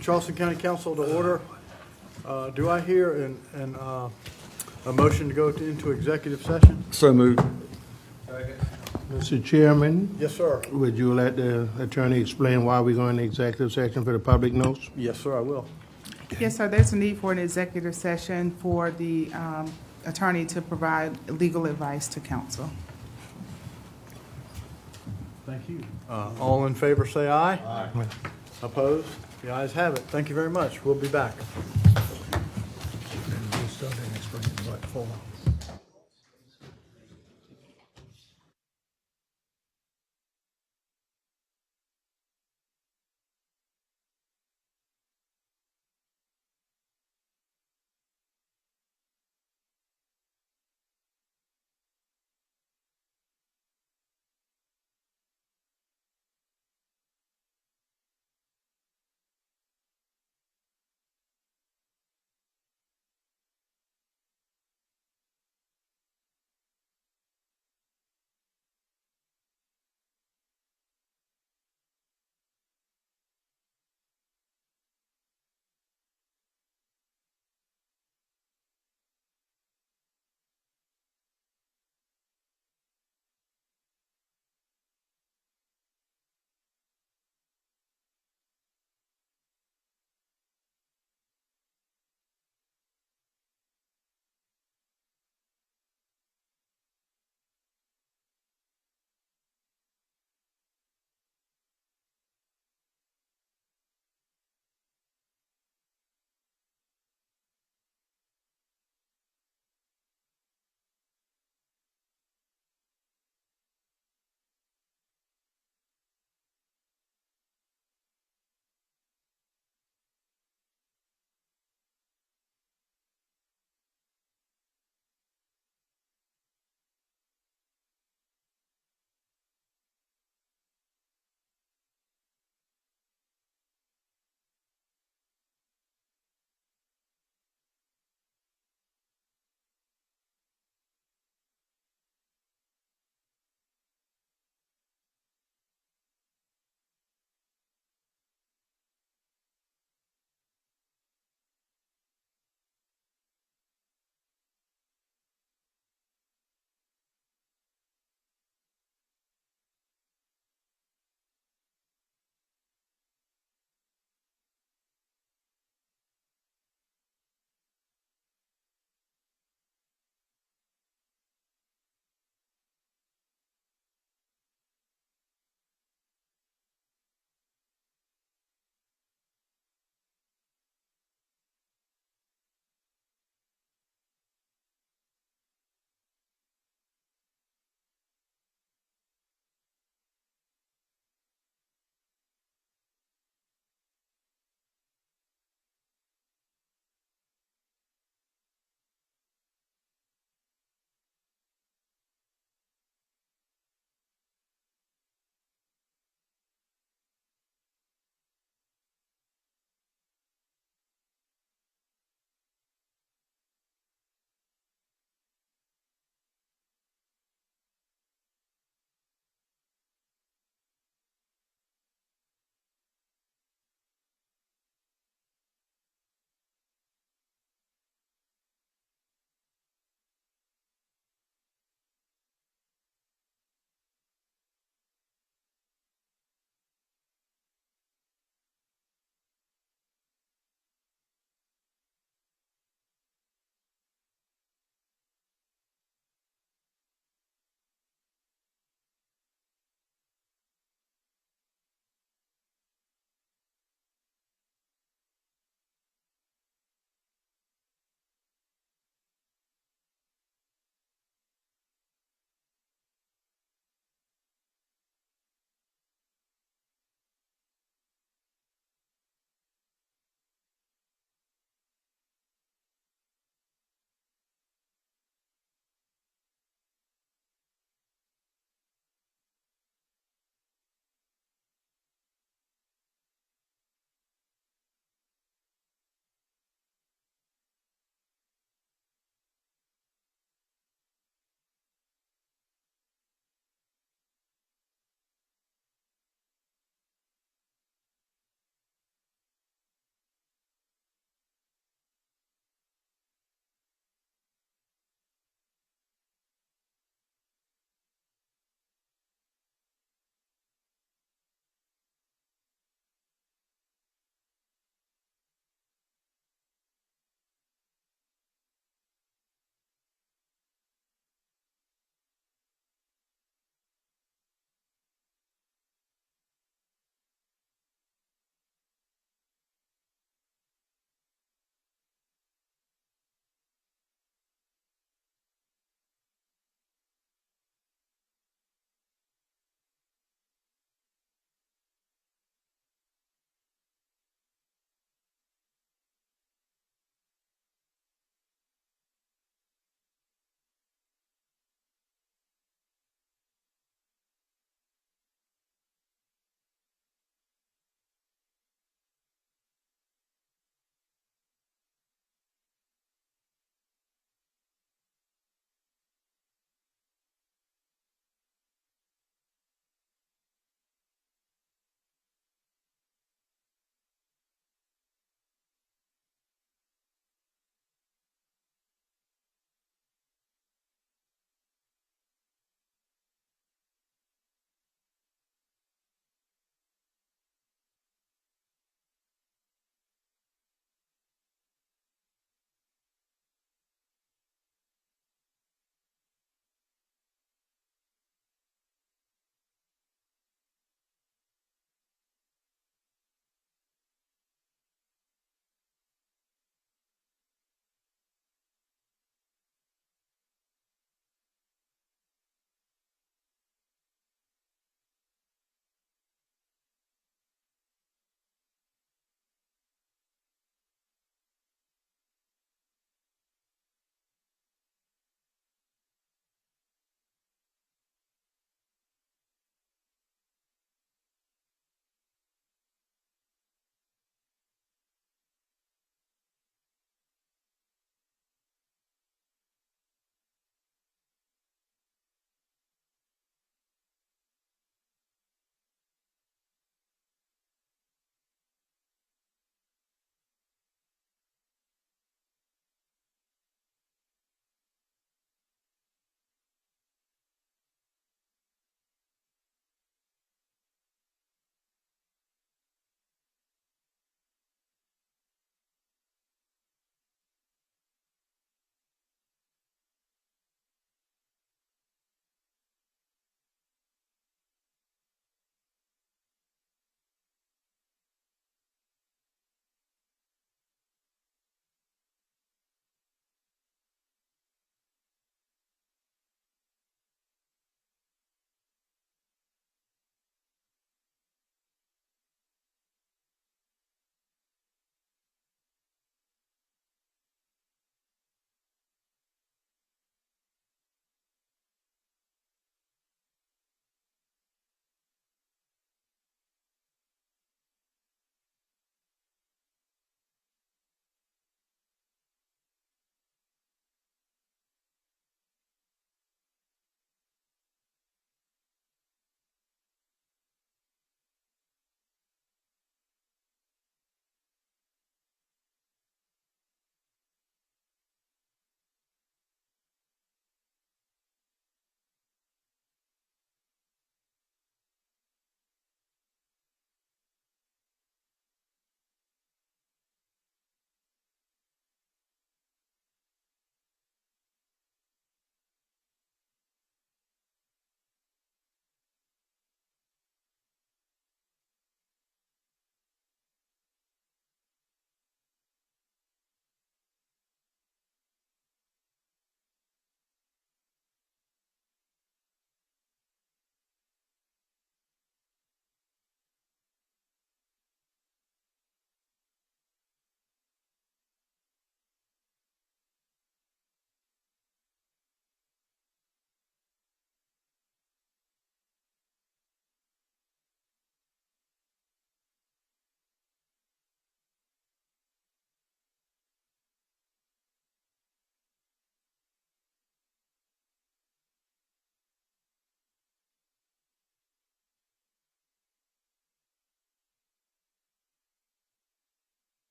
Charleston County Council to order. Do I hear a motion to go into executive session? So moved. Mr. Chairman, Yes, sir. would you let the attorney explain why we're going to executive session for the public notes? Yes, sir, I will. Yes, sir, there's a need for an executive session for the attorney to provide legal advice to counsel. Thank you. All in favor, say aye. Aye. Opposed? The ayes have it. Thank you very much. We'll be back.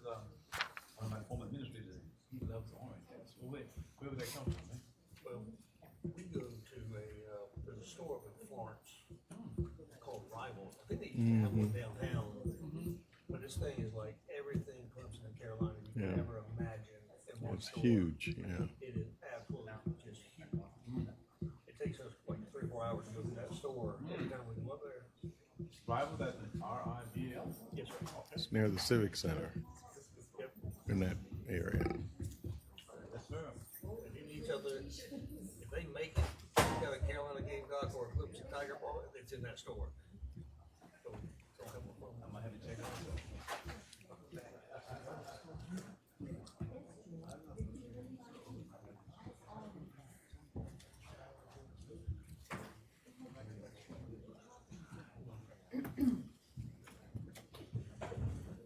one of my former administrators, he loves orange. So where would that come from, man? Well, we go to there's a store up in Florence called Rival. I think they used to have one downtown. But this thing is like everything Clemson and Carolina you could ever imagine in one It's store. huge, yeah. It is absolutely just huge. It takes us like 3 or 4 hours to go through that store every time we go up there. Rival, that's an R-I-V-L? Yes, sir. It's near the Civic Center Yep. in that area. Yes, sir. And in each other, if they make it, you got a Carolina Gamecock or a Clemson Tiger ball, it's in that store. So have a fun. I'm gonna have to check it out.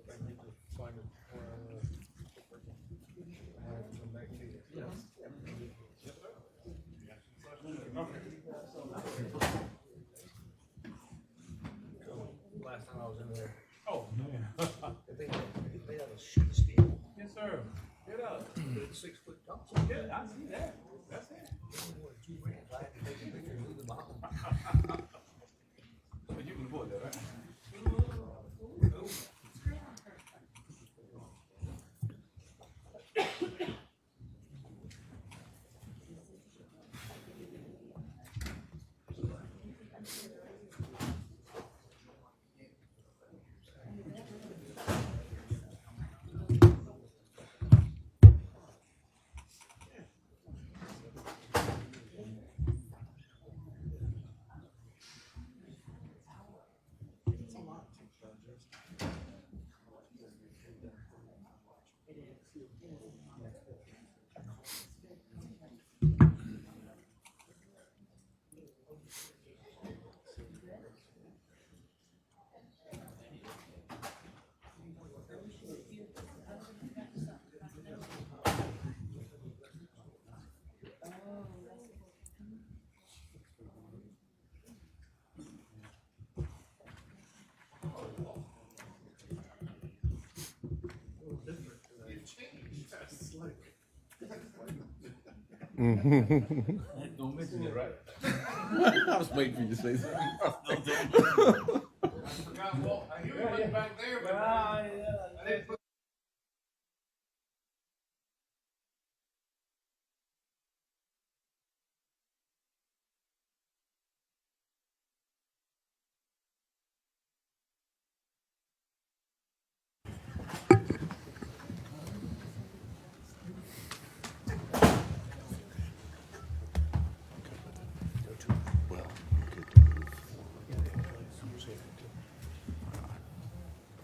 I need to find it. I have to come back to you. So, last time I was in there, Oh, man. they had a sheet steel, Yes, sir. Get up. but it's 6 foot tall. Yeah, I see that. That's it. I had to take a picture and leave the bottom. So you can afford that, right? Don't mention it, right? I was waiting for you to say something. I hear you looking back there, but I didn't put.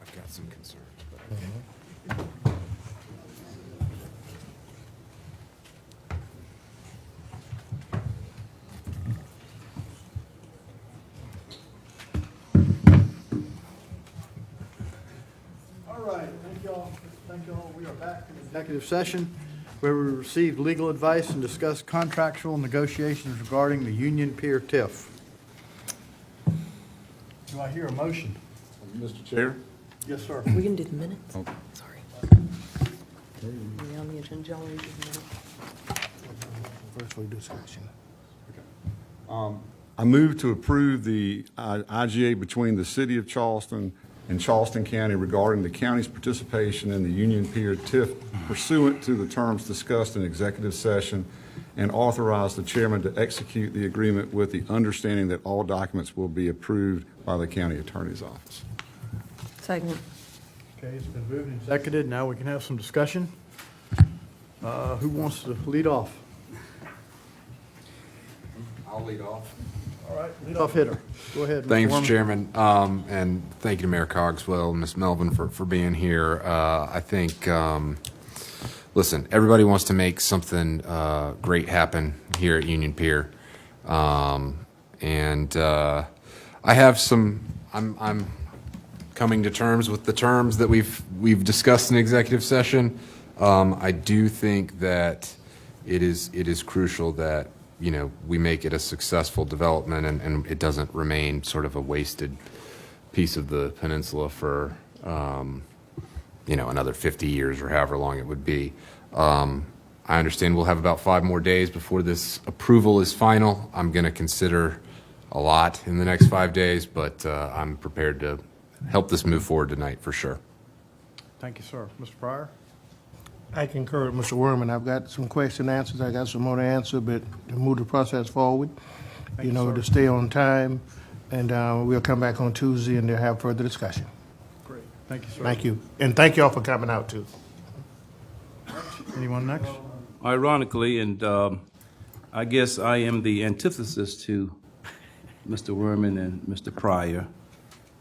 I've got some concerns. All right, thank y'all. Thank y'all. We are back in executive session where we received legal advice and discussed contractual negotiations regarding the union peer TIF. Do I hear a motion? Mr. Chair? Yes, sir. We can do the minutes. Okay. Sorry. Are we on the agenda? Y'all want to do the minutes? First we discussion. I move to approve the IGA between the City of Charleston and Charleston County regarding the county's participation in the Union Pier TIF pursuant to the terms discussed in executive session, and authorize the chairman to execute the agreement with the understanding that all documents will be approved by the county attorney's office. Second. Okay, it's been moved and seconded. Now we can have some discussion. Who wants to lead off? I'll lead off. All right, lead off hitter. Go ahead. Mr. Thanks, Foreman. Chairman, and thank you to Mayor Cogswell and Ms. Melvin for being here. I think, listen, everybody wants to make something great happen here at Union Pier, and I have some. I'm coming to terms with the terms that we've discussed in executive session. I do think that it is crucial that we make it a successful development and it doesn't remain sort of a wasted piece of the peninsula for another 50 years or however long it would be. I understand we'll have about 5 more days before this approval is final. I'm going to consider a lot in the next 5 days, but I'm prepared to help this move forward tonight for sure. Thank you, sir. Mr. Pryor? I concur with Mr. Werman. I've got some question answers. I got some more to answer, but to move the process forward, Thank you, sir. to stay on time, and we'll come back on Tuesday and they'll have further discussion. Great. Thank you, sir. Thank you. And thank you all for coming out, too. Anyone next? Ironically, and I guess I am the antithesis to Mr. Werman and Mr. Pryor.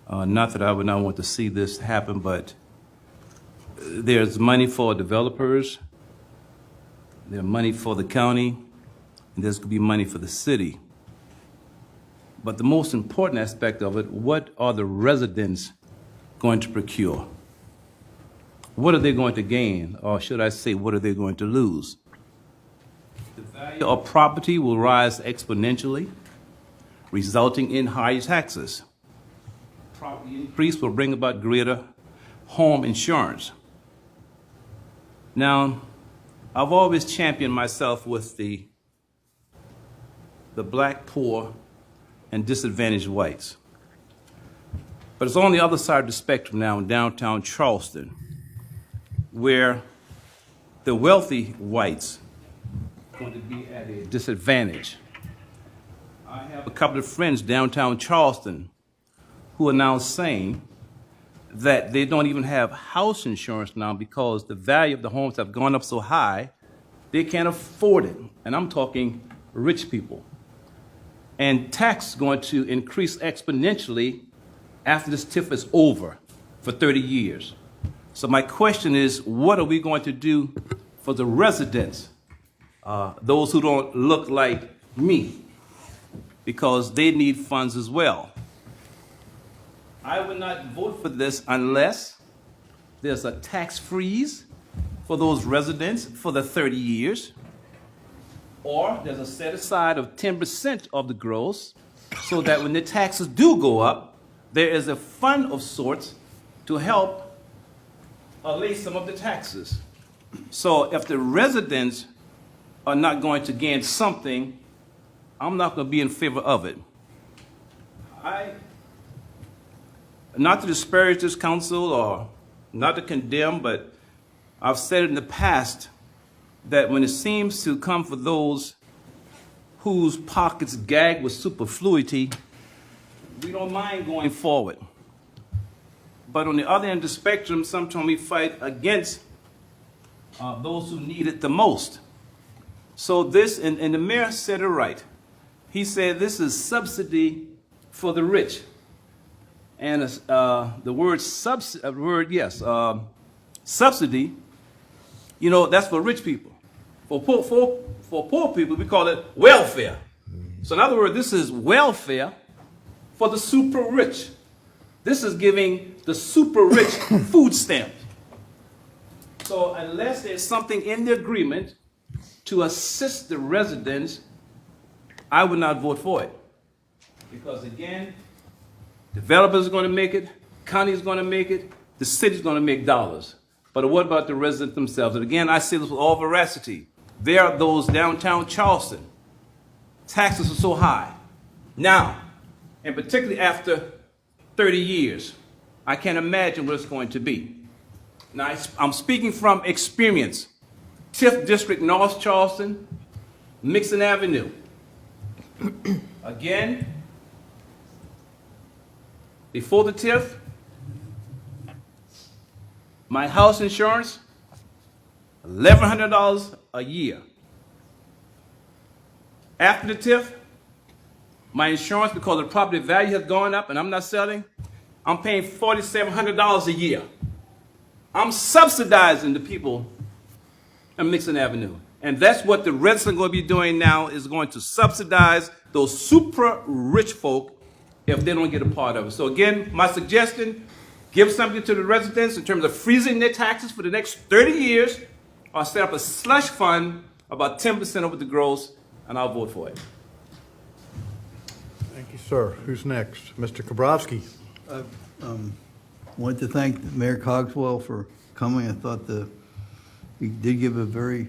Not that I would not want to see this happen, but there's money for developers, there's money for the county, and there's going to be money for the city. But the most important aspect of it, what are the residents going to procure? What are they going to gain? Or should I say, what are they going to lose? The value of property will rise exponentially, resulting in higher taxes. Property increase will bring about greater home insurance. Now, I've always championed myself with the black, poor, and disadvantaged whites. But it's on the other side of the spectrum now in downtown Charleston, where the wealthy whites are going to be at a disadvantage. I have a couple of friends downtown Charleston who are now saying that they don't even have house insurance now because the value of the homes have gone up so high, they can't afford it. And I'm talking rich people. And tax is going to increase exponentially after this TIF is over for 30 years. So my question is, what are we going to do for the residents, those who don't look like me, because they need funds as well? I would not vote for this unless there's a tax freeze for those residents for the 30 years, or there's a set aside of 10% of the gross so that when the taxes do go up, there is a fund of sorts to help allay some of the taxes. So if the residents are not going to gain something, I'm not going to be in favor of it. Not to disparage this council or not to condemn, but I've said it in the past that when it seems to come for those whose pockets gag with superfluity, we don't mind going forward. But on the other end of the spectrum, sometimes we fight against those who need it the most. So this, and the mayor said it right. He said this is subsidy for the rich. And the word subsidy, that's for rich people. For poor people, we call it welfare. So in other words, this is welfare for the super rich. This is giving the super rich food stamps. So unless there's something in the agreement to assist the residents, I would not vote for it. Because again, developers are going to make it, county is going to make it, the city is going to make dollars. But what about the residents themselves? And again, I say this with all veracity. There are those downtown Charleston. Taxes are so high. Now, and particularly after 30 years, I can't imagine what it's going to be. Now, I'm speaking from experience. TIF District, North Charleston, Mixon Avenue. Again, before the TIF, my house insurance, $1,100 a year. After the TIF, my insurance, because the property value has gone up and I'm not selling, I'm paying $4,700 a year. I'm subsidizing the people in Mixon Avenue. And that's what the residents are going to be doing now, is going to subsidize those super rich folk if they don't get a part of it. So again, my suggestion, give something to the residents in terms of freezing their taxes for the next 30 years, or set up a slush fund about 10% over the gross, and I'll vote for it. Thank you, sir. Who's next? Mr. Kabrowski? wanted to thank Mayor Cogswell for coming. I thought he did give a very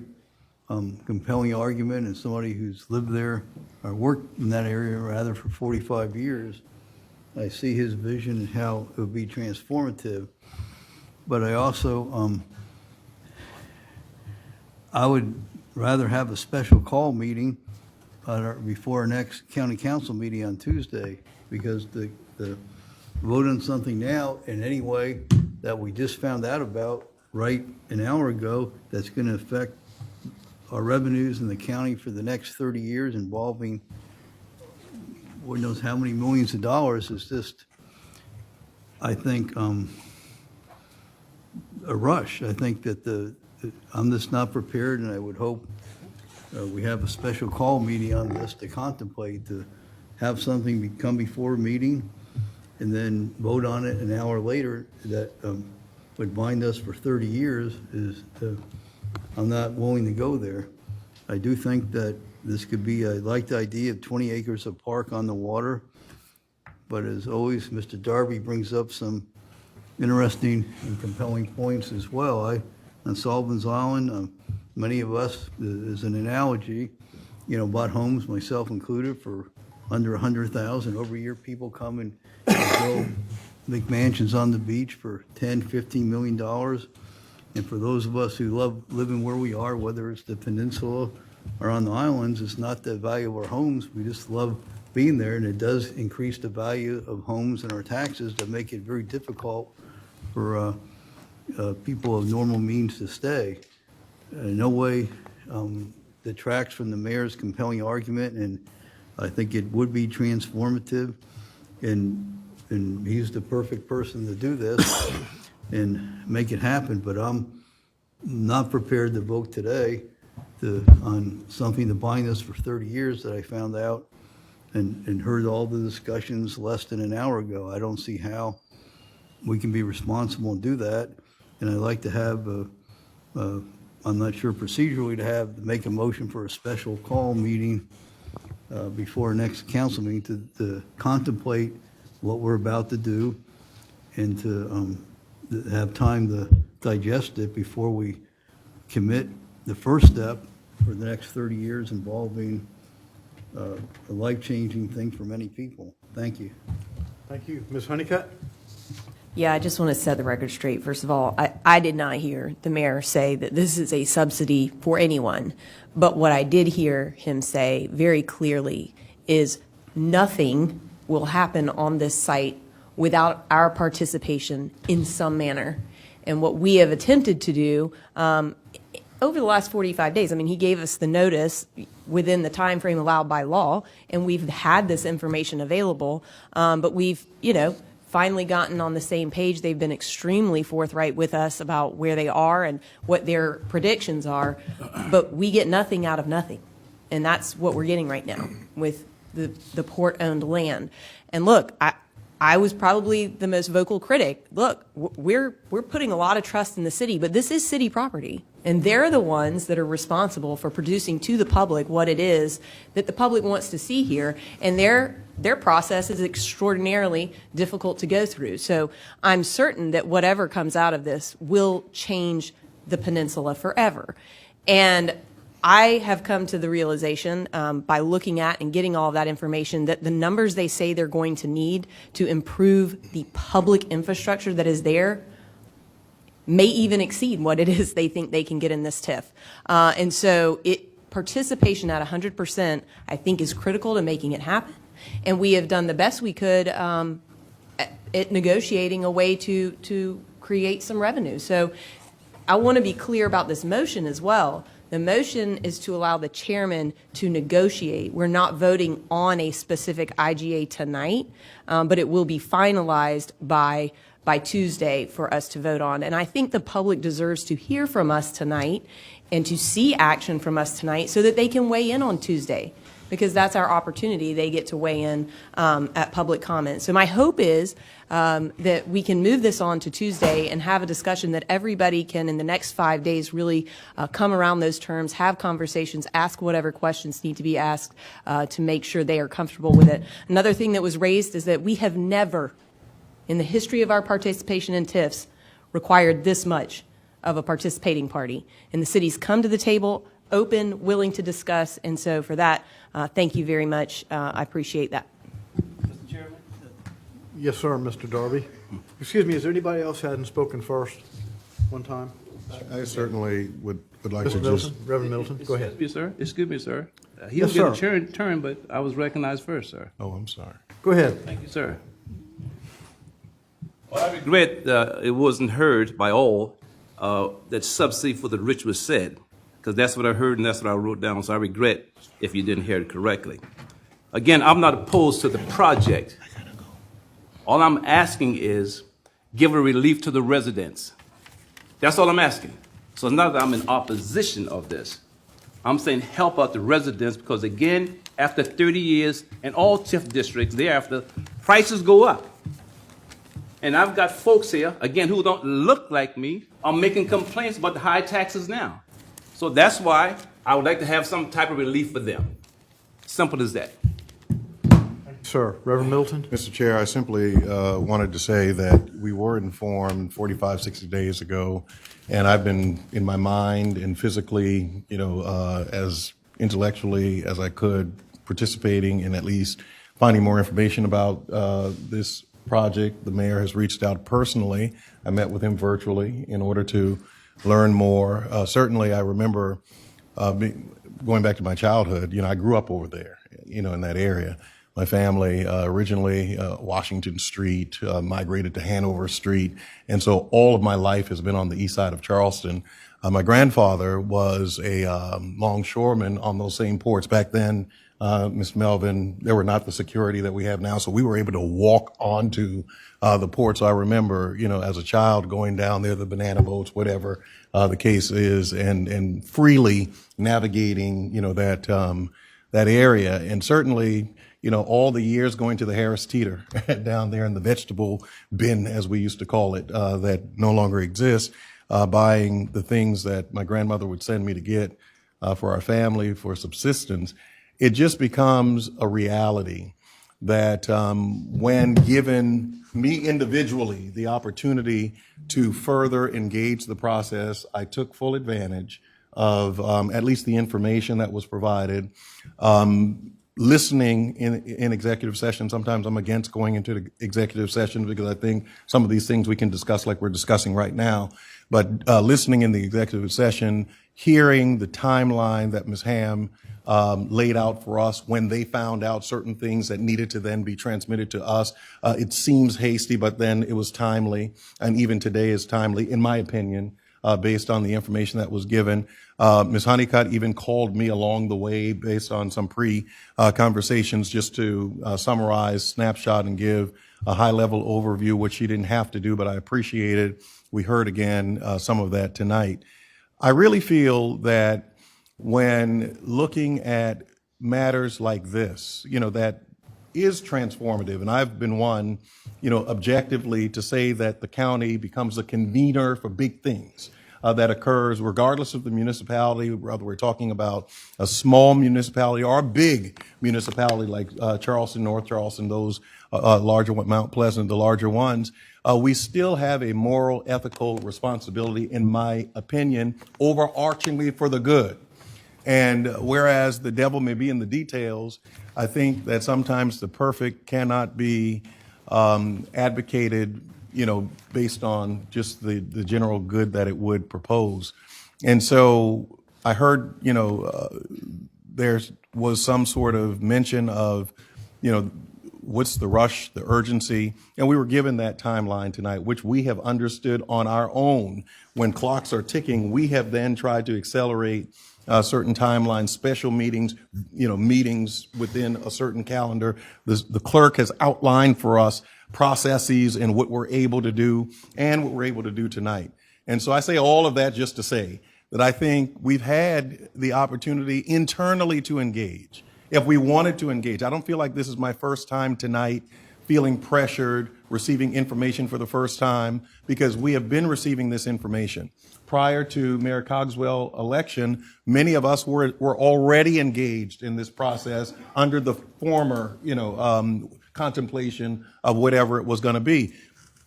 compelling argument, and somebody who's lived there or worked in that area rather for 45 years. I see his vision and how it would be transformative. But I also, I would rather have a special call meeting before our next county council meeting on Tuesday, because the vote on something now in any way that we just found out about right an hour ago, that's going to affect our revenues in the county for the next 30 years, involving Lord knows how many millions of dollars, is just, I think, a rush. I think that I'm just not prepared, and I would hope we have a special call meeting on this to contemplate, to have something come before a meeting and then vote on it an hour later that would bind us for 30 years. I'm not willing to go there. I do think that this could be, I like the idea of 20 acres of park on the water, but as always, Mr. Darby brings up some interesting and compelling points as well. On Sullivan's Island, many of us, as an analogy, bought homes, myself included, for under $100,000. Every year, people come and build big mansions on the beach for $10, $15 million. And for those of us who love living where we are, whether it's the peninsula or on the islands, it's not the value of our homes. We just love being there, and it does increase the value of homes and our taxes that make it very difficult for people of normal means to stay. In no way detracts from the mayor's compelling argument, and I think it would be transformative, and he's the perfect person to do this and make it happen. But I'm not prepared to vote today on something to bind us for 30 years that I found out and heard all the discussions less than an hour ago. I don't see how we can be responsible and do that. And I'd like to have, I'm not sure procedurally, to make a motion for a special call meeting before our next council meeting to contemplate what we're about to do, and to have time to digest it before we commit the first step for the next 30 years, involving a life-changing thing for many people. Thank you. Thank you. Ms. Honeycutt? Yeah, I just want to set the record straight. First of all, I did not hear the mayor say that this is a subsidy for anyone. But what I did hear him say very clearly is nothing will happen on this site without our participation in some manner. And what we have attempted to do over the last 45 days, I mean, he gave us the notice within the time frame allowed by law, and we've had this information available, but we've, finally gotten on the same page. They've been extremely forthright with us about where they are and what their predictions are, but we get nothing out of nothing. And that's what we're getting right now with the port-owned land. And look, I was probably the most vocal critic. Look, we're putting a lot of trust in the city, but this is city property. And they're the ones that are responsible for producing to the public what it is that the public wants to see here. And their process is extraordinarily difficult to go through. So I'm certain that whatever comes out of this will change the peninsula forever. And I have come to the realization by looking at and getting all of that information that the numbers they say they're going to need to improve the public infrastructure that is there may even exceed what it is they think they can get in this TIF. And so participation at 100%, I think, is critical to making it happen. And we have done the best we could at negotiating a way to create some revenue. So I want to be clear about this motion as well. The motion is to allow the chairman to negotiate. We're not voting on a specific IGA tonight, but it will be finalized by Tuesday for us to vote on. And I think the public deserves to hear from us tonight and to see action from us tonight so that they can weigh in on Tuesday, because that's our opportunity. They get to weigh in at public comment. So my hope is that we can move this on to Tuesday and have a discussion that everybody can, in the next 5 days, really come around those terms, have conversations, ask whatever questions need to be asked to make sure they are comfortable with it. Another thing that was raised is that we have never in the history of our participation in TIFs required this much of a participating party. And the city's come to the table, open, willing to discuss, and so for that, thank you very much. I appreciate that. Mr. Chairman? Yes, sir, Mr. Darby. Excuse me, is there anybody else who hadn't spoken first one time? I certainly would like to Mr. just, Middleton, Reverend Middleton, go ahead. Excuse me, sir. He Yes, was sir. getting a turn, but I was recognized first, sir. oh, I'm sorry. Go ahead. Thank you, sir. Well, I regret it wasn't heard by all that subsidy for the rich was said, because that's what I heard and that's what I wrote down, so I regret if you didn't hear it correctly. Again, I'm not opposed to the project. All I'm asking is give a relief to the residents. That's all I'm asking. So it's not that I'm in opposition of this. I'm saying help out the residents because, again, after 30 years in all TIF districts, thereafter, prices go up. And I've got folks here, again, who don't look like me, are making complaints about the high taxes now. So that's why I would like to have some type of relief for them. Simple as that. Sir, Reverend Middleton? Mr. Chair, I simply wanted to say that we were informed 45, 60 days ago, and I've been in my mind and physically, as intellectually as I could, participating in at least finding more information about this project. The mayor has reached out personally. I met with him virtually in order to learn more. Certainly, I remember going back to my childhood. I grew up over there, in that area. My family originally Washington Street, migrated to Hanover Street, and so all of my life has been on the east side of Charleston. My grandfather was a longshoreman on those same ports. Back then, Ms. Melvin, there were not the security that we have now, so we were able to walk onto the port. So I remember, as a child going down there, the banana boats, whatever the case is, and freely navigating, that area. And certainly, all the years going to the Harris Teeter down there in the vegetable bin, as we used to call it, that no longer exists, buying the things that my grandmother would send me to get for our family, for subsistence. It just becomes a reality that when given me individually the opportunity to further engage the process, I took full advantage of at least the information that was provided. Listening in executive session, sometimes I'm against going into the executive session because I think some of these things we can discuss like we're discussing right now. But listening in the executive session, hearing the timeline that Ms. Ham laid out for us when they found out certain things that needed to then be transmitted to us. It seems hasty, but then it was timely, and even today is timely, in my opinion, based on the information that was given. Ms. Honeycutt even called me along the way based on some conversations just to summarize, snapshot, and give a high-level overview, which she didn't have to do, but I appreciated. We heard again some of that tonight. I really feel that when looking at matters like this, that is transformative, and I've been one, objectively to say that the county becomes a convener for big things that occurs regardless of the municipality, whether we're talking about a small municipality or a big municipality like Charleston, North Charleston, those larger ones, Mount Pleasant, the larger ones. We still have a moral, ethical responsibility, in my opinion, overarchingly for the good. And whereas the devil may be in the details, I think that sometimes the perfect cannot be advocated, based on just the general good that it would propose. And so I heard, there was some sort of mention of, what's the rush, the urgency, and we were given that timeline tonight, which we have understood on our own. When clocks are ticking, we have then tried to accelerate certain timelines, special meetings, meetings within a certain calendar. The clerk has outlined for us processes and what we're able to do and what we're able to do tonight. And so I say all of that just to say that I think we've had the opportunity internally to engage. If we wanted to engage, I don't feel like this is my first time tonight feeling pressured, receiving information for the first time, because we have been receiving this information. Prior to Mayor Cogswell's election, many of us were already engaged in this process under the former, contemplation of whatever it was going to be.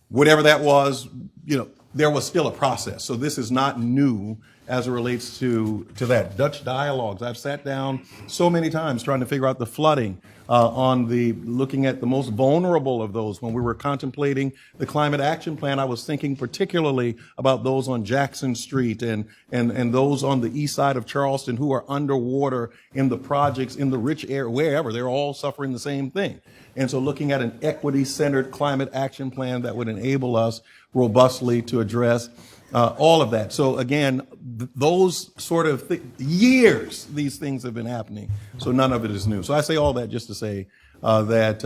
whatever that was, there was still a process. So this is not new as it relates to that. Dutch dialogues, I've sat down so many times trying to figure out the flooding, looking at the most vulnerable of those. When we were contemplating the climate action plan, I was thinking particularly about those on Jackson Street and those on the east side of Charleston who are underwater in the projects in the rich area, wherever, they're all suffering the same thing. And so looking at an equity-centered climate action plan that would enable us robustly to address all of that. So again, those sort of years, these things have been happening. So none of it is new. So I say all that just to say that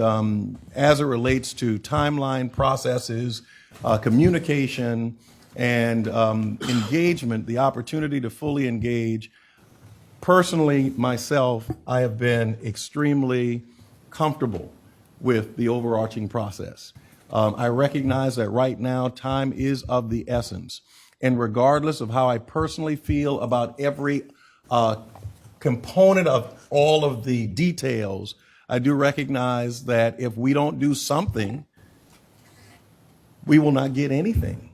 as it relates to timeline, processes, communication, and engagement, the opportunity to fully engage, personally, myself, I have been extremely comfortable with the overarching process. I recognize that right now time is of the essence. And regardless of how I personally feel about every component of all of the details, I do recognize that if we don't do something, we will not get anything.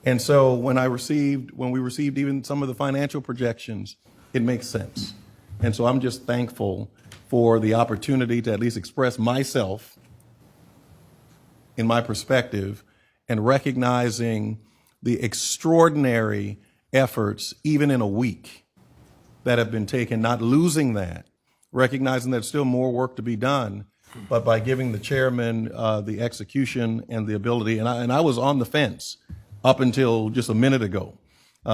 And so when we received even some of the financial projections, it makes sense. And so I'm just thankful for the opportunity to at least express myself in my perspective and recognizing the extraordinary efforts, even in a week, that have been taken, not losing that, recognizing there's still more work to be done, but by giving the chairman the execution and the ability, and I was on the fence up until just a minute ago,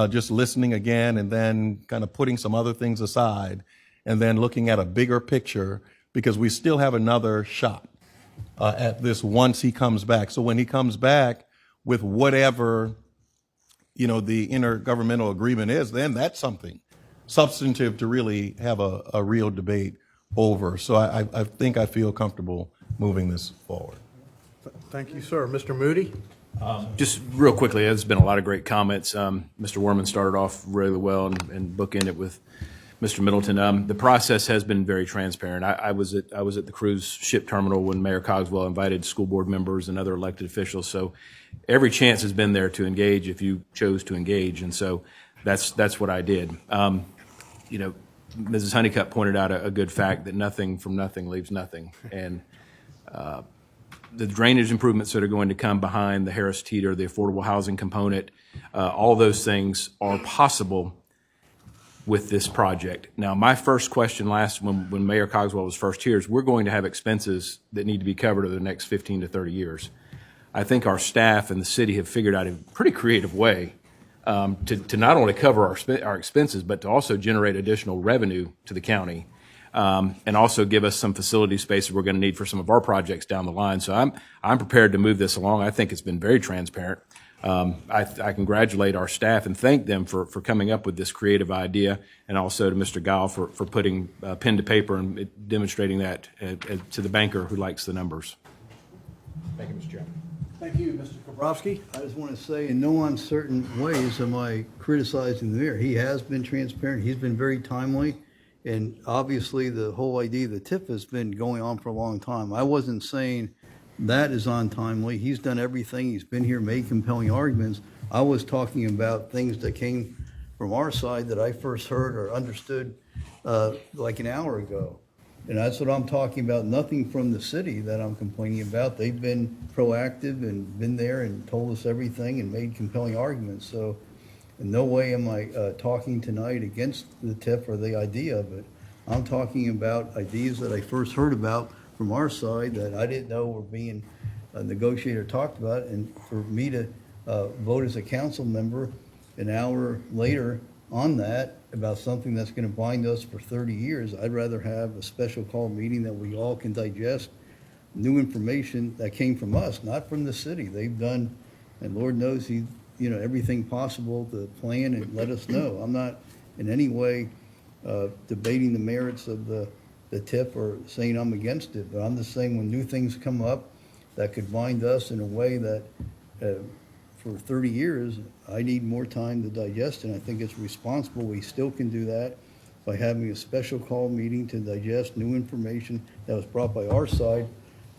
just listening again and then kind of putting some other things aside and then looking at a bigger picture because we still have another shot at this once he comes back. So when he comes back with whatever, the intergovernmental agreement is, then that's something substantive to really have a real debate over. So I think I feel comfortable moving this forward. Thank you, sir. Mr. Moody? Just real quickly, there's been a lot of great comments. Mr. Worman started off really well and bookended with Mr. Middleton. The process has been very transparent. I was at the cruise ship terminal when Mayor Cogswell invited school board members and other elected officials. So every chance has been there to engage if you chose to engage, and so that's what I did. Mrs. Honeycutt pointed out a good fact that nothing from nothing leaves nothing, and the drainage improvements that are going to come behind the Harris Teeter, the affordable housing component, all those things are possible with this project. Now, my first question when Mayor Cogswell was first here is we're going to have expenses that need to be covered over the next 15 to 30 years. I think our staff and the city have figured out a pretty creative way to not only cover our expenses, but to also generate additional revenue to the county. And also give us some facility space that we're going to need for some of our projects down the line. So I'm prepared to move this along. I think it's been very transparent. I congratulate our staff and thank them for coming up with this creative idea, and also to Mr. Gile for putting pen to paper and demonstrating that to the banker who likes the numbers. Thank you, Mr. Chairman. Thank you, Mr. Kobrowski. I just want to say, in no uncertain ways am I criticizing the mayor. He has been transparent. He's been very timely. And obviously, the whole idea of the TIF has been going on for a long time. I wasn't saying that is untimely. He's done everything. He's been here, made compelling arguments. I was talking about things that came from our side that I first heard or understood like an hour ago. And that's what I'm talking about. Nothing from the city that I'm complaining about. They've been proactive and been there and told us everything and made compelling arguments. So in no way am I talking tonight against the TIF or the idea of it. I'm talking about ideas that I first heard about from our side that I didn't know were being negotiated or talked about. And for me to vote as a council member an hour later on that about something that's going to bind us for 30 years, I'd rather have a special call meeting that we all can digest new information that came from us, not from the city. They've done, and Lord knows everything possible to plan and let us know. I'm not in any way debating the merits of the TIF or saying I'm against it, but I'm just saying when new things come up that could bind us in a way that for 30 years, I need more time to digest, and I think it's responsible. We still can do that by having a special call meeting to digest new information that was brought by our side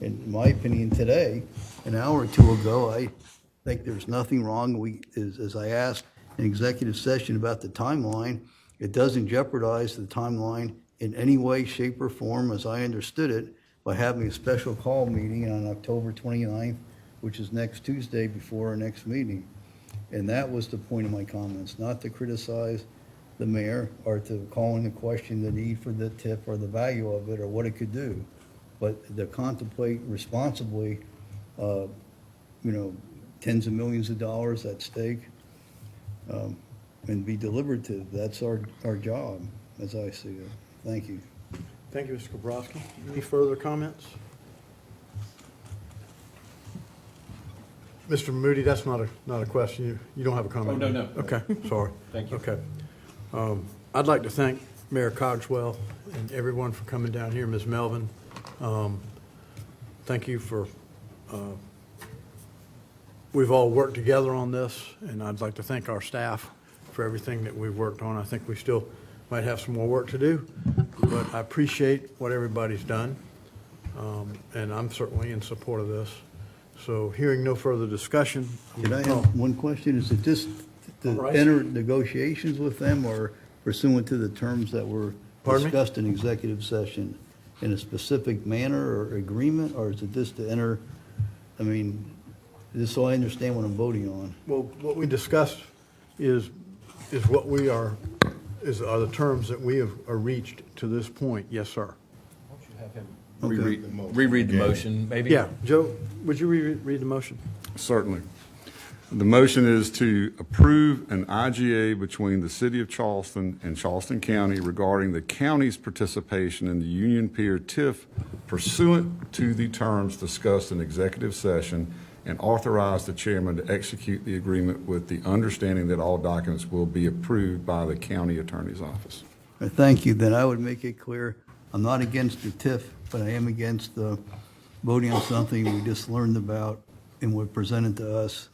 in my opinion, today, an hour or two ago, I think there's nothing wrong. As I asked in executive session about the timeline, it doesn't jeopardize the timeline in any way, shape, or form, as I understood it, by having a special call meeting on October 29th, which is next Tuesday before our next meeting. And that was the point of my comments, not to criticize the mayor or to call into question the need for the TIF or the value of it or what it could do, but to contemplate responsibly, tens of millions of dollars at stake, and be deliberative. That's our job, as I see it. Thank you. Thank you, Mr. Kabrowski. Any further comments? Mr. Moody, that's not a question. You don't have a comment? Oh, no. Okay, sorry. Thank you. Okay. I'd like to thank Mayor Cogswell and everyone for coming down here, Ms. Melvin. Thank you for, we've all worked together on this, and I'd like to thank our staff for everything that we've worked on. I think we still might have some more work to do, but I appreciate what everybody's done, and I'm certainly in support of this. So hearing no further discussion. Can I have one question? Is it just to Right. enter negotiations with them or pursuant to the terms that were Pardon me? discussed in executive session in a specific manner or agreement, or is it just to enter, just so I understand what I'm voting on? Well, what we discussed is what we are the terms that we have reached to this point. Yes, sir. Reread the motion, maybe? Yeah, Joe, would you read the motion? Certainly. The motion is to approve an IGA between the City of Charleston and Charleston County regarding the county's participation in the Union Pier TIF pursuant to the terms discussed in executive session, and authorize the chairman to execute the agreement with the understanding that all documents will be approved by the county attorney's office. Thank you. Then I would make it clear, I'm not against the TIF, but I am against voting on something we just learned about and were presented to us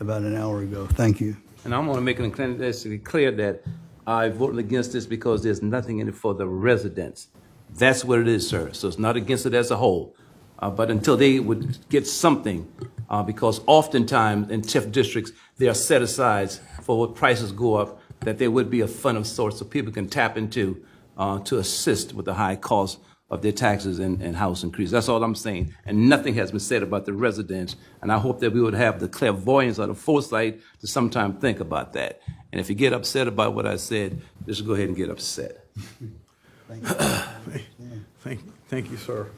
about an hour ago. Thank you. And I'm going to make it clear that I voted against this because there's nothing in it for the residents. That's what it is, sir. So it's not against it as a whole. But until they would get something, because oftentimes in TIF districts, there are set asides for what prices go up, that there would be a fund of sorts so people can tap into to assist with the high cost of their taxes and house increase. That's all I'm saying. And nothing has been said about the residents. And I hope that we would have the clairvoyance or the foresight to sometime think about that. And if you get upset about what I said, just go ahead and get upset. Thank you, sir.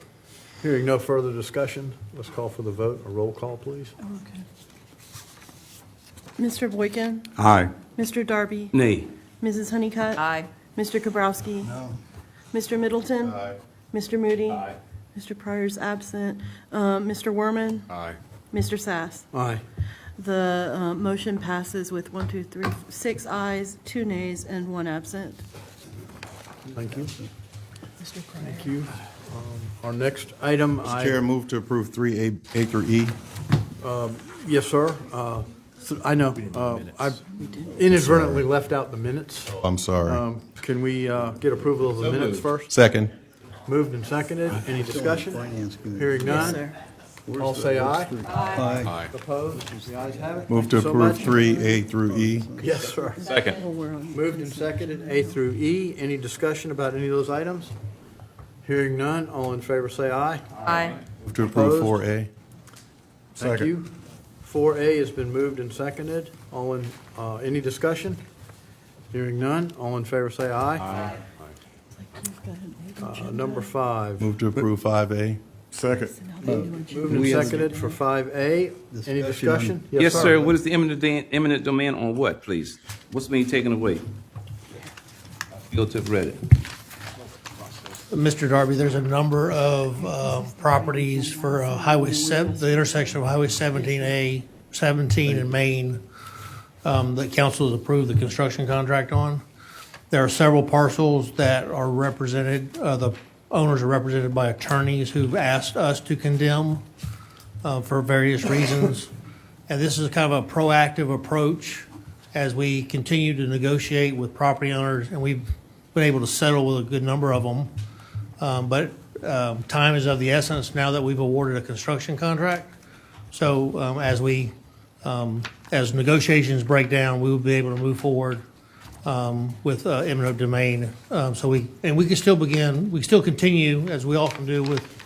Hearing no further discussion, let's call for the vote. A roll call, please. Okay. Mr. Boykin? Aye. Mr. Darby? Nay. Mrs. Honeycutt? Aye. Mr. Kabrowski? No. Mr. Middleton? Aye. Mr. Moody? Aye. Mr. Pryor's absent. Mr. Werman? Aye. Mr. Sass? Aye. The motion passes with 6 ayes, 2 nays, and 1 absent. Thank you. Thank you. Our next item, Mr. Chair, move to approve 3A through E. yes, sir. I know, I inadvertently left out the minutes. I'm sorry. Can we get approval of the minutes first? Second. Moved and seconded. Any discussion? Finance Committee. Hearing Yes, none. sir. All say aye. Aye. Opposed? The ayes have it. Move to Thank you so approve much. 3A through E. Yes, sir. Second. Oh, we're on. Moved and seconded, A through E. Any discussion about any of those items? Hearing none, all in favor say aye. Aye. Move to approve Opposed? 4A. Thank Second. you. 4A has been moved and seconded. All in, any discussion? Hearing none, all in favor say aye. You've got an Number 5. Move to approve 5A. Second. Moved and We have- seconded for 5A. Any discussion? Yes, sir. What is the eminent domain on what, please? What's being taken away? Go to Reddit. Mr. Darby, there's a number of properties for the intersection of Highway 17A, 17 and Main, that council has approved the construction contract on. There are several parcels that are represented, the owners are represented by attorneys who've asked us to condemn for various reasons. And this is kind of a proactive approach as we continue to negotiate with property owners, and we've been able to settle with a good number of them. But time is of the essence now that we've awarded a construction contract. So as negotiations break down, we will be able to move forward with eminent domain. We can still we still continue, as we often do with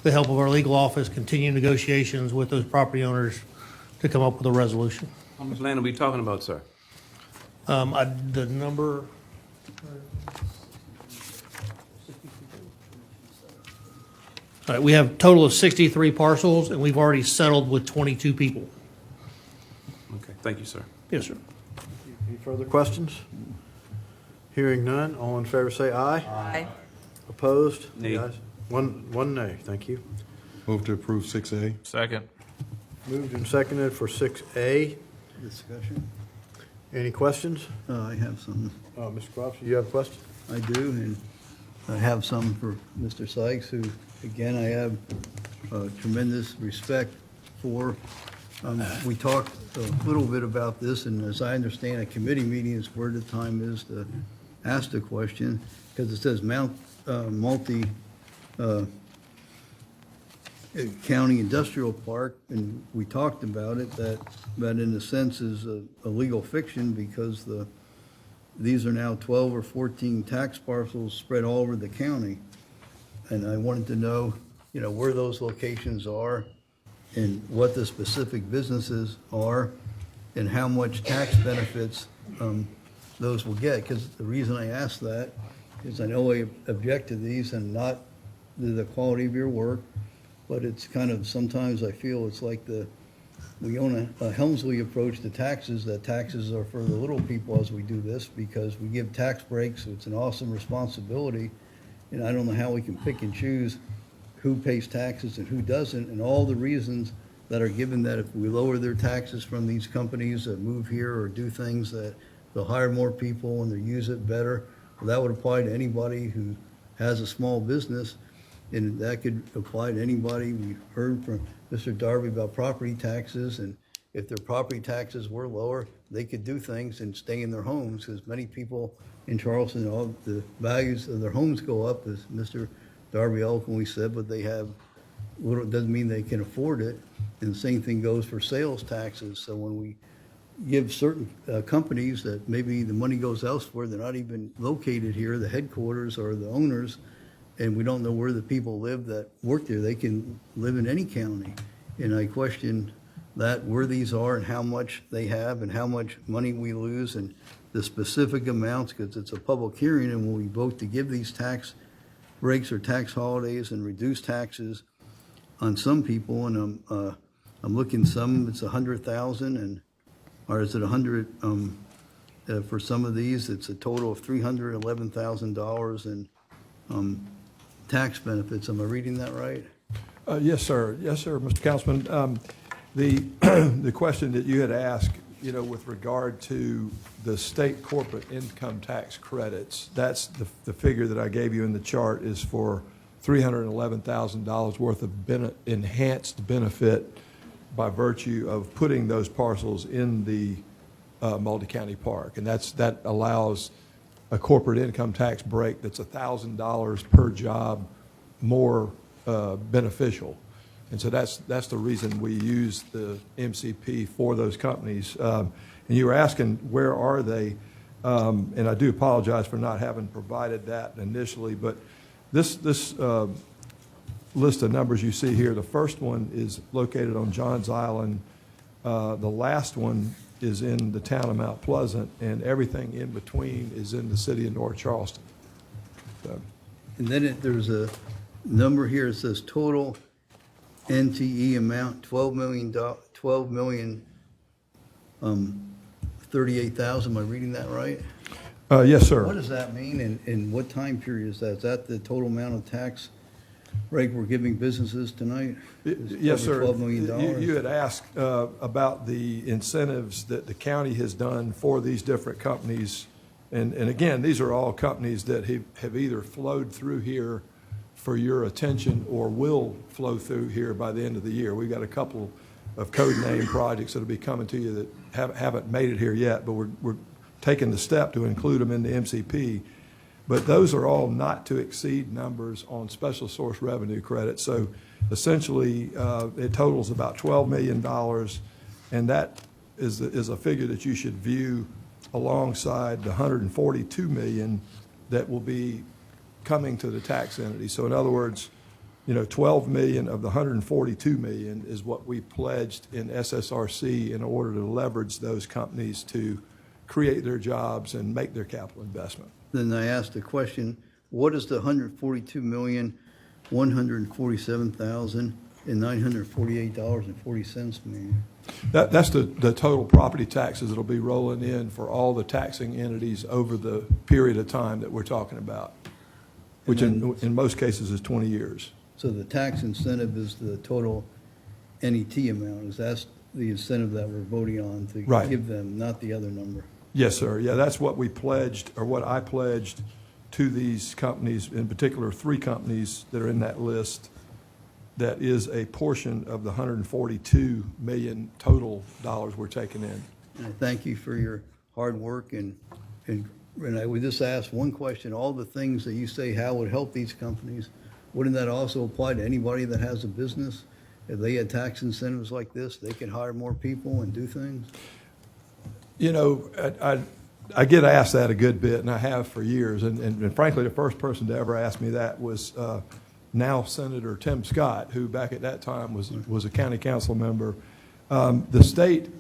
the help of our legal office, continue negotiations with those property owners to come up with a resolution. How much land are we talking about, sir? The number. All right, we have a total of 63 parcels, and we've already settled with 22 people. Okay, thank you, sir. Yes, sir. Any further questions? Hearing none, all in favor say aye. Aye. Opposed? Nay. The ayes- One nay, thank you. Move to approve 6A. Second. Moved and seconded for 6A. Discussion? Any questions? I have some. Mr. Crofts, you have a question? I do, and I have some for Mr. Sykes, who, again, I have tremendous respect for. We talked a little bit about this, and as I understand, a committee meeting is where the time is to ask the question, because it says county industrial park, and we talked about it, that in a sense is a legal fiction, because these are now 12 or 14 tax parcels spread all over the county. And I wanted to know, where those locations are, and what the specific businesses are, and how much tax benefits those will get. Because the reason I ask that is I know I object to these, and not the quality of your work, but it's kind of, sometimes I feel it's like we own a Helmsley approach to taxes, that taxes are for the little people as we do this, because we give tax breaks, so it's an awesome responsibility, and I don't know how we can pick and choose who pays taxes and who doesn't, and all the reasons that are given that if we lower their taxes from these companies that move here or do things, that they'll hire more people and they'll use it better. Well, that would apply to anybody who has a small business, and that could apply to anybody. We've heard from Mr. Darby about property taxes, and if their property taxes were lower, they could do things and stay in their homes, because many people in Charleston, all the values of their homes go up, as Mr. Darby eloquently said, but they have little, doesn't mean they can afford it. And the same thing goes for sales taxes. So when we give certain companies that maybe the money goes elsewhere, they're not even located here, the headquarters or the owners, and we don't know where the people live that work there. They can live in any county. And I question that, where these are and how much they have and how much money we lose and the specific amounts, because it's a public hearing, and when we vote to give these tax breaks or tax holidays and reduce taxes on some people, and I'm looking, some it's 100,000, and or is it 100 for some of these? It's a total of $311,000 in tax benefits. Am I reading that right? Yes, sir. Yes, sir, Mr. Councilman. The question that you had asked, with regard to the state corporate income tax credits, that's the figure that I gave you in the chart is for $311,000 worth of enhanced benefit by virtue of putting those parcels in the multi-county park. And that allows a corporate income tax break that's $1,000 per job more beneficial. And so that's the reason we use the MCP for those companies. And you were asking, where are they? And I do apologize for not having provided that initially, but this list of numbers you see here, the first one is located on Johns Island. The last one is in the town of Mount Pleasant, and everything in between is in the city of North Charleston. So. And then there's a number here that says total NTE amount, $12,038,000. Am I reading that right? Yes, sir. What does that mean, and what time period is that? Is that the total amount of tax break we're giving businesses tonight? Yes, sir. $12 million? You had asked about the incentives that the county has done for these different companies. And again, these are all companies that have either flowed through here for your attention or will flow through here by the end of the year. We've got a couple of code name projects that will be coming to you that haven't made it here yet, but we're taking the step to include them in the MCP. But those are all not to exceed numbers on special source revenue credits. So essentially, it totals about $12 million, and that is a figure that you should view alongside the $142 million that will be coming to the tax entity. So in other words, 12 million of the 142 million is what we pledged in SSRC in order to leverage those companies to create their jobs and make their capital investment. Then I asked the question, what is the $142,147,948.40 mean? That's the total property taxes that'll be rolling in for all the taxing entities over the period of time that we're talking about, which in most cases is 20 years. So the tax incentive is the total NET amount, is that's the incentive that we're voting on to Right. give them, not the other number? Yes, sir. Yeah, that's what we pledged, or what I pledged to these companies, in particular 3 companies that are in that list. That is a portion of the 142 million total dollars we're taking in. And I thank you for your hard work, and I would just ask one question, all the things that you say how would help these companies, wouldn't that also apply to anybody that has a business? If they had tax incentives like this, they could hire more people and do things? I get asked that a good bit, and I have for years. And frankly, the first person to ever ask me that was now Senator Tim Scott, who back at that time was a county council member. The state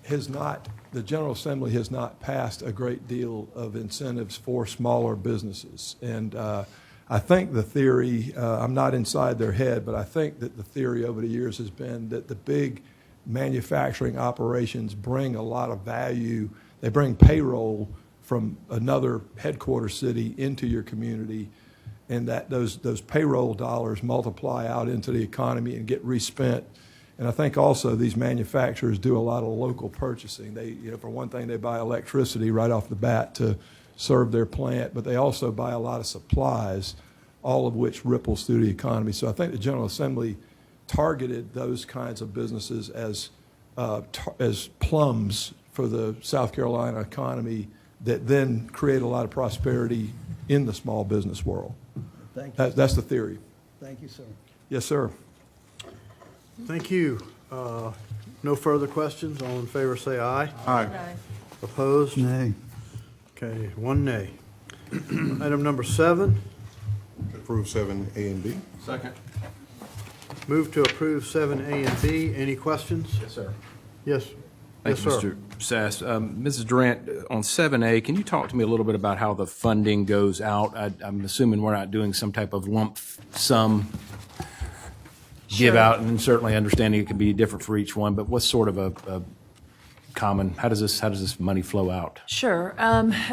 has not, the General Assembly has not passed a great deal of incentives for smaller businesses. And I think the theory, I'm not inside their head, but I think that the theory over the years has been that the big manufacturing operations bring a lot of value. They bring payroll from another headquarters city into your community, and that those payroll dollars multiply out into the economy and get respent. And I think also these manufacturers do a lot of local purchasing. They, for one thing, they buy electricity right off the bat to serve their plant, but they also buy a lot of supplies, all of which ripples through the economy. So I think the General Assembly targeted those kinds of businesses as plums for the South Carolina economy that then create a lot of prosperity in the small business world. Thank you. That's the theory. Thank you, sir. Yes, sir. Thank you. No further questions. All in favor, say aye. Aye. Opposed? Nay. Okay, 1 nay. Item number 7. Approve 7A and B. Second. Move to approve 7A and B. Any questions? Yes, sir. Yes. Thank Yes, you, sir. Mr. Sass. Mrs. Durant, on 7A, can you talk to me a little bit about how the funding goes out? I'm assuming we're not doing some type of lump sum give Sure. out, and certainly understanding it can be different for each one, but what's sort of a common, how does this money flow out? Sure.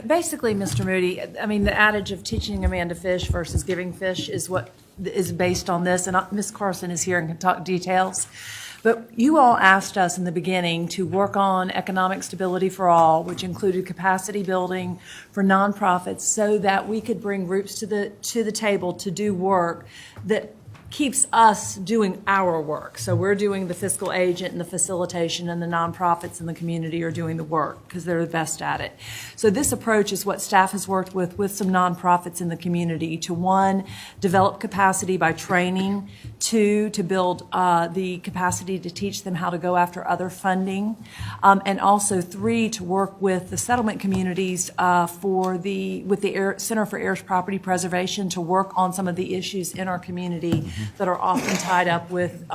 Basically, Mr. Moody, I mean, the adage of teaching a man to fish versus giving fish is what is based on this, and Ms. Carson is here and can talk details. But you all asked us in the beginning to work on economic stability for all, which included capacity building for nonprofits, so that we could bring groups to the table to do work that keeps us doing our work. So we're doing the fiscal agent and the facilitation, and the nonprofits in the community are doing the work because they're the best at it. So this approach is what staff has worked with some nonprofits in the community to, 1, develop capacity by training, 2, to build the capacity to teach them how to go after other funding, and also 3, to work with the settlement communities with the Center for Heirs Property Preservation to work on some of the issues in our community that are often tied up with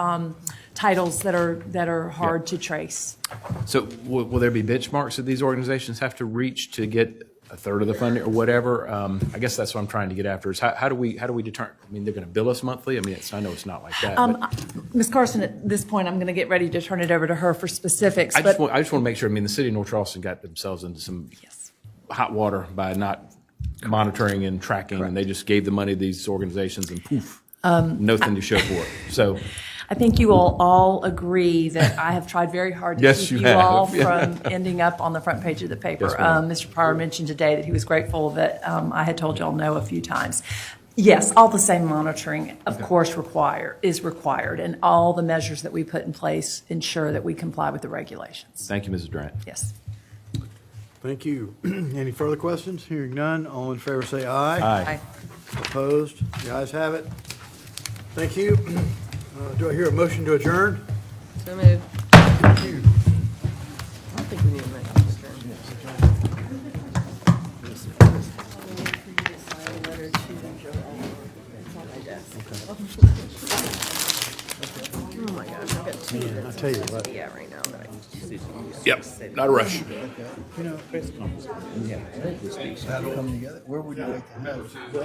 titles that are hard to trace. So will there be benchmarks that these organizations have to reach to get a third of the funding or whatever? I guess that's what I'm trying to get after is how do we determine? I mean, they're going to bill us monthly. I mean, I know it's not like that. But Ms. Carson, at this point, I'm going to get ready to turn it over to her for specifics. I just want to make sure. I mean, the city of North Charleston got themselves into some hot water by not monitoring and tracking, and they just gave the money to these organizations and poof, nothing to show for it. So. I think you all agree that I have tried very hard to Yes, keep you you all have. from ending up on the front page of the paper. Yes, ma'am. Mr. Pryor mentioned today that he was grateful that I had told you all no a few times. Yes, all the same monitoring, of course, is required, and all the measures that we put in place ensure that we comply with the regulations. Thank you, Mrs. Durant. Yes. Thank you. Any further questions? Hearing none, all in favor say aye. Aye. Opposed? The ayes have it. Thank you. Do I hear a motion to adjourn? So moved. Thank you. I don't think we need to make this turn. Oh my gosh, I've got 2 Man, I tell you what. Yeah, right now that I Yep, not a rush. That'll come together. Where would you like to have it?